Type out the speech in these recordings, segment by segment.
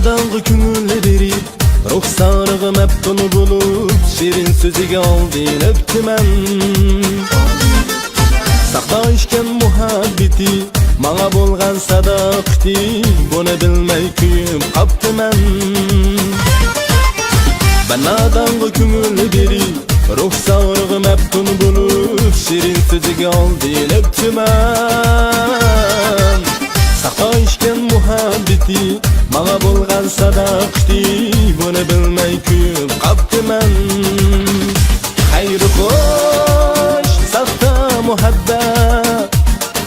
dağlı künülleri ruhsarığı meptunu bulup şirin sözüge aldın öptümen Sakta işken muhabbeti Mağa bolgan sadaqti Bunu bilmey kuyup kaptımen Ben dağlı künülleri ruhsarığı meptunu bulup şirin sözüge aldın öptümen Sakta işken muhabbeti Mağa bolgan sadaqti Bunu bilmey kuyup kaptımen Hayır hoş sakta muhabbet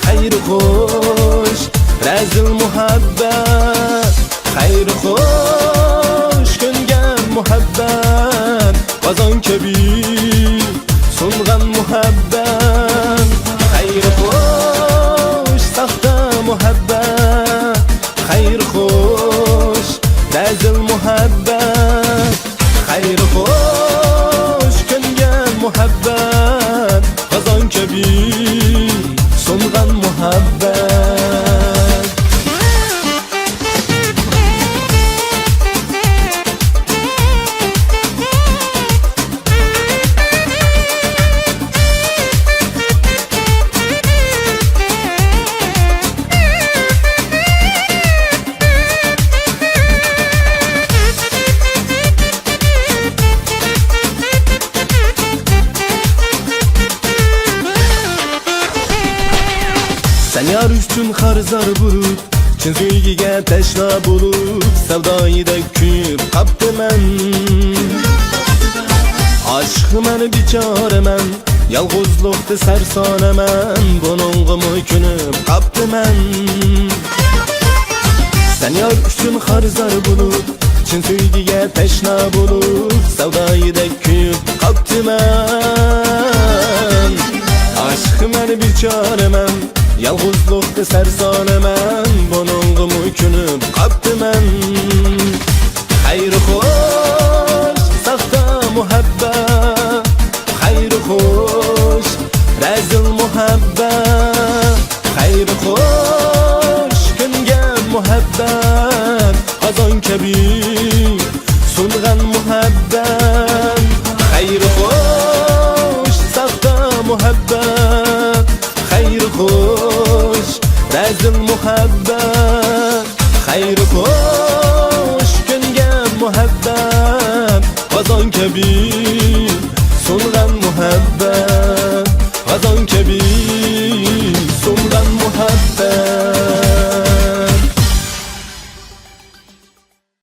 Hayır hoş rezil muhabbet Hayır hoş köngen muhabbet Qazon kebi sungan muhabbet Hayır hoş sakta muhabbet Hayır hoş rezil muhabbet Hayır hoş köngen muhabbet Qazon kebi sungan muhabbet Sen yar üçün xarzar bulup Çin suygiga teşna bulup Sevdayı da küp kaptı men Aşkı meni biçare men Yalğuzluqda sersane men Bununğumu künüp kaptı men Sen yar üçün xarzar bulup Çin suygiga teşna bulup Sevdayı da küp kaptı men Aşkı meni biçare men Yalğuzluqda sersane men Bununğumu künüp kaptı men Hayır hoş sakta muhabbet Hayır hoş rezil muhabbet Hayır hoş küngen muhabbet Qazon kebi sungan muhabbet Hayır hoş sakta muhabbet Hayır hoş rezil muhabbet Hayır hoş köngen muhabbet Qazon kebi sungan muhabbet Qazon kebi